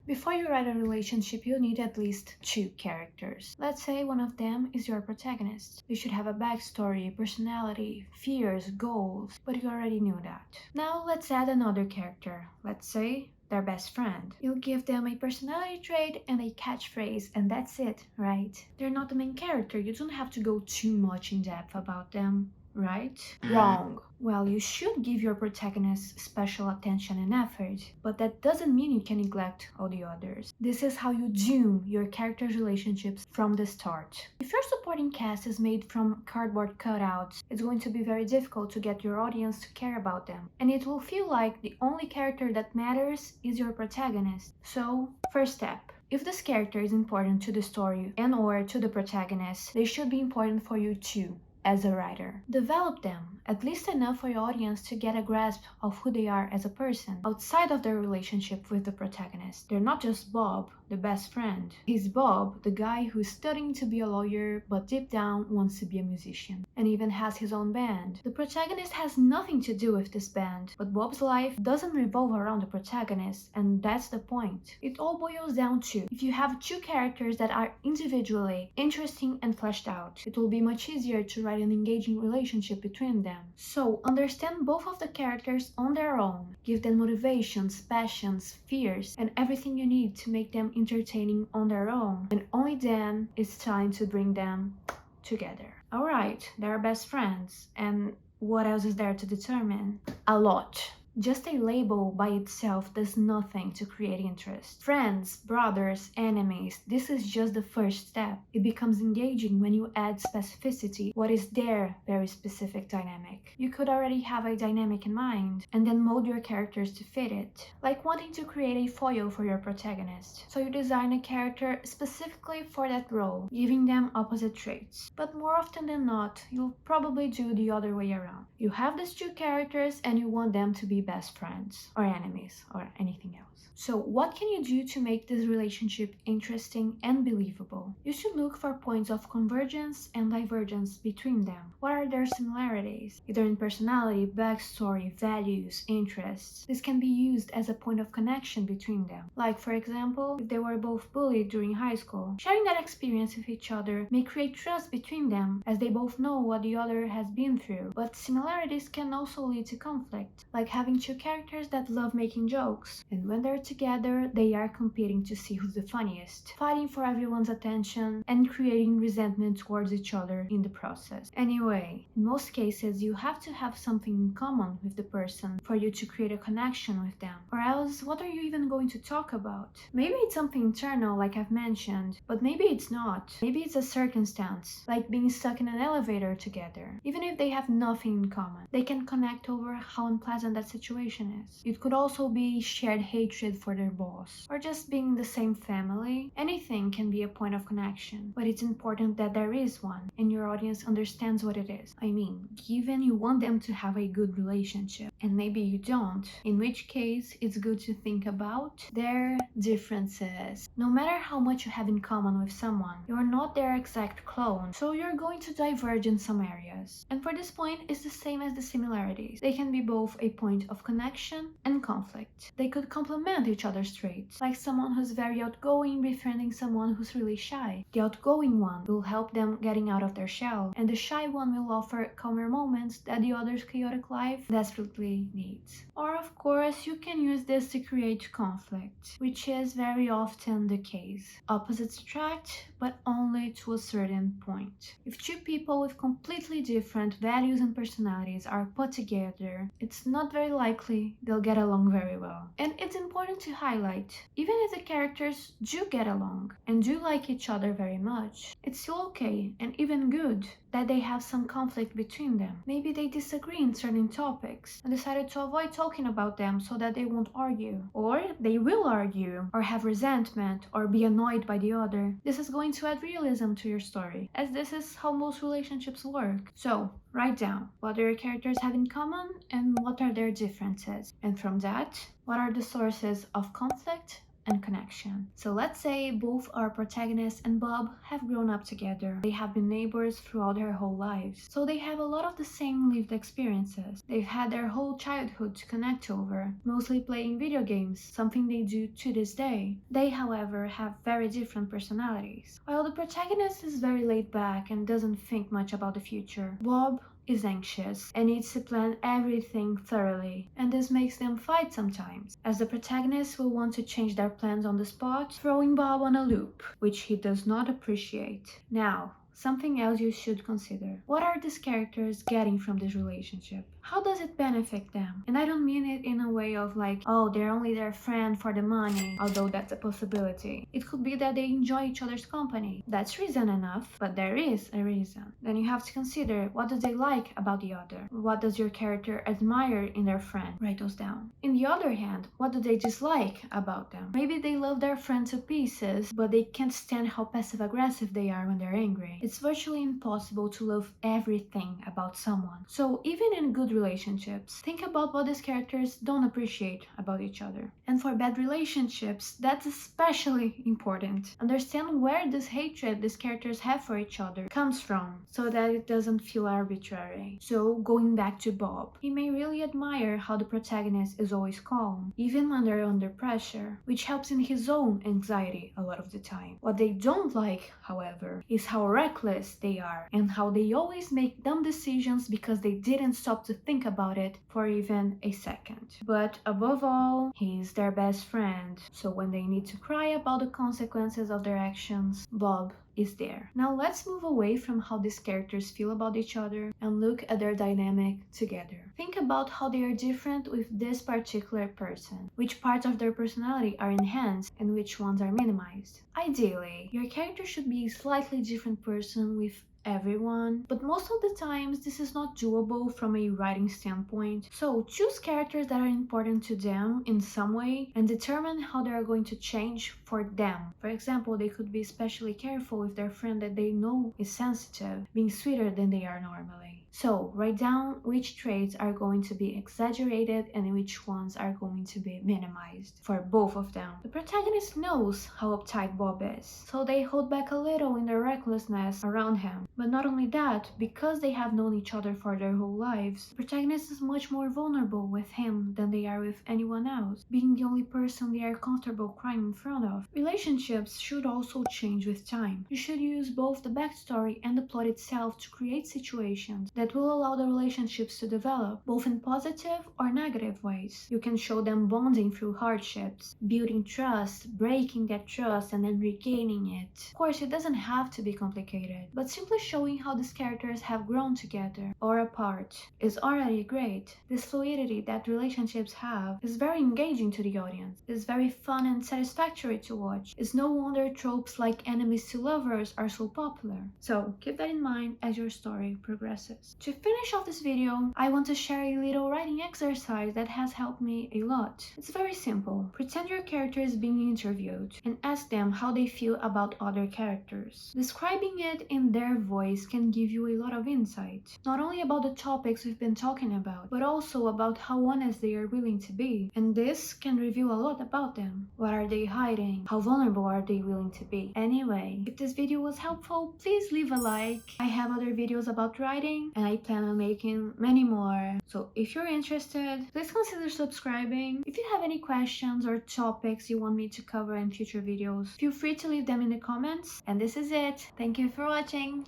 Before you write a relationship, you need at least two characters. Let's say one of them is your protagonist. You should have a backstory, personality, fears, goals, but you already knew that. Now let's add another character. Let's say their best friend. You'll give them a personality trait and a catchphrase, and that's it, right? They're not the main character. You don't have to go too much in depth about them. Right? Wrong. Well, you should give your protagonist special attention and effort, but that doesn't mean you can neglect all the others. This is how you doom your characters' relationships from the start. If your supporting cast is made from cardboard cutouts, it's going to be very difficult to get your audience to care about them, and it will feel like the only character that matters is your protagonist. So, first step. If this character is important to the story and or to the protagonist, they should be important for you too as a writer. Develop them, at least enough for your audience to get a grasp of who they are as a person, outside of their relationship with the protagonist. They're not just Bob, the best friend. He's Bob, the guy who's studying to be a lawyer, but deep down wants to be a musician, and even has his own band. The protagonist has nothing to do with this band, but Bob's life doesn't revolve around the protagonist, and that's the point. It all boils down to, if you have two characters that are individually interesting and fleshed out, it will be much easier to write an engaging relationship between them. So, understand both of the characters on their own. Give them motivations, passions, fears, and everything you need to make them entertaining on their own. And only then it's time to bring them together. Alright, they're best friends. And what else is there to determine? A lot. Just a label by itself does nothing to create interest. Friends, brothers, enemies, this is just the first step. It becomes engaging when you add specificity, what is their very specific dynamic. You could already have a dynamic in mind, and then mold your characters to fit it. Like wanting to create a foil for your protagonist. So you design a character specifically for that role, giving them opposite traits. But more often than not, you'll probably do the other way around. You have these two characters and you want them to be best friends or enemies or anything else. So what can you do to make this relationship interesting and believable? You should look for points of convergence and divergence between them. What are their similarities? Either in personality, backstory, values, interests. This can be used as a point of connection between them. Like, for example, if they were both bullied during high school, sharing that experience with each other may create trust between them as they both know what the other has been through. But similarities can also lead to conflict, like having two characters that love making jokes, and when they're together, they are competing to see who's the funniest, fighting for everyone's attention, and creating resentment towards each other in the process. Anyway, in most cases, you have to have something in common with the person for you to create a connection with them, or else what are you even going to talk about? Maybe it's something internal, like I've mentioned, but maybe it's not. Maybe it's a circumstance, like being stuck in an elevator together. Even if they have nothing in common, they can connect over how unpleasant that situation is. It could also be shared hatred for their boss, or just being in the same family. Anything can be a point of connection, but it's important that there is one, and your audience understands what it is. I mean, given you want them to have a good relationship, and maybe you don't, in which case it's good to think about their differences. No matter how much you have in common with someone, you're not their exact clone, so you're going to diverge in some areas. And for this point, it's the same as the similarities. They can be both a point of connection and conflict. They could complement each other's traits, like someone who's very outgoing befriending someone who's really shy. The outgoing one will help them getting out of their shell, and the shy one will offer calmer moments that the other's chaotic life desperately needs. Or of course, you can use this to create conflict, which is very often the case. Opposites attract, but only to a certain point. If two people with completely different values and personalities are put together, it's not very likely they'll get along very well. And it's important to highlight, even if the characters do get along and do like each other very much, it's still okay and even good that they have some conflict between them. Maybe they disagree in certain topics and decided to avoid talking about them so that they won't argue. Or they will argue, or have resentment, or be annoyed by the other. This is going to add realism to your story, as this is how most relationships work. So, write down what do your characters have in common and what are their differences. And from that, what are the sources of conflict and connection. So let's say both our protagonist and Bob have grown up together. They have been neighbors throughout their whole lives. So they have a lot of the same lived experiences. They've had their whole childhood to connect over, mostly playing video games, something they do to this day. They, however, have very different personalities. While the protagonist is very laid back and doesn't think much about the future, Bob is anxious and needs to plan everything thoroughly, and this makes them fight sometimes, as the protagonist will want to change their plans on the spot, throwing Bob on a loop, which he does not appreciate. Now, something else you should consider. What are these characters getting from this relationship? How does it benefit them? And I don't mean it in a way of like, oh, they're only their friend for the money, although that's a possibility. It could be that they enjoy each other's company. That's reason enough, but there is a reason. Then you have to consider, what do they like about the other? What does your character admire in their friend? Write those down. In the other hand, what do they dislike about them? Maybe they love their friend to pieces, but they can't stand how passive-aggressive they are when they're angry. It's virtually impossible to love everything about someone. So even in good relationships, think about what these characters don't appreciate about each other. And for bad relationships, that's especially important. Understand where this hatred these characters have for each other comes from, so that it doesn't feel arbitrary. So going back to Bob, he may really admire how the protagonist is always calm, even when they're under pressure, which helps in his own anxiety a lot of the time. What they don't like, however, is how reckless they are and how they always make dumb decisions because they didn't stop to think about it for even a second. But above all, he's their best friend, so when they need to cry about the consequences of their actions, Bob is there. Now let's move away from how these characters feel about each other and look at their dynamic together. Think about how they are different with this particular person, which parts of their personality are enhanced and which ones are minimized. Ideally, your character should be a slightly different person with everyone, but most of the times this is not doable from a writing standpoint. So choose characters that are important to them in some way and determine how they are going to change for them. For example, they could be especially careful with their friend that they know is sensitive, being sweeter than they are normally. So write down which traits are going to be exaggerated and which ones are going to be minimized for both of them. The protagonist knows how uptight Bob is, so they hold back a little in their recklessness around him. But not only that, because they have known each other for their whole lives, the protagonist is much more vulnerable with him than they are with anyone else, being the only person they are comfortable crying in front of. Relationships should also change with time. You should use both the backstory and the plot itself to create situations that will allow the relationships to develop, both in positive or negative ways. You can show them bonding through hardships, building trust, breaking that trust, and then regaining it. Of course, it doesn't have to be complicated, but simply showing how these characters have grown together or apart is already great. This fluidity that relationships have is very engaging to the audience. It's very fun and satisfactory to watch. It's no wonder tropes like enemies to lovers are so popular. So keep that in mind as your story progresses. To finish off this video, I want to share a little writing exercise that has helped me a lot. It's very simple. Pretend your character is being interviewed and ask them how they feel about other characters. Describing it in their voice can give you a lot of insight, not only about the topics we've been talking about, but also about how honest they are willing to be. And this can reveal a lot about them. What are they hiding? How vulnerable are they willing to be? Anyway, if this video was helpful, please leave a like. I have other videos about writing and I plan on making many more. So if you're interested, please consider subscribing. If you have any questions or topics you want me to cover in future videos, feel free to leave them in the comments. And this is it. Thank you for watching.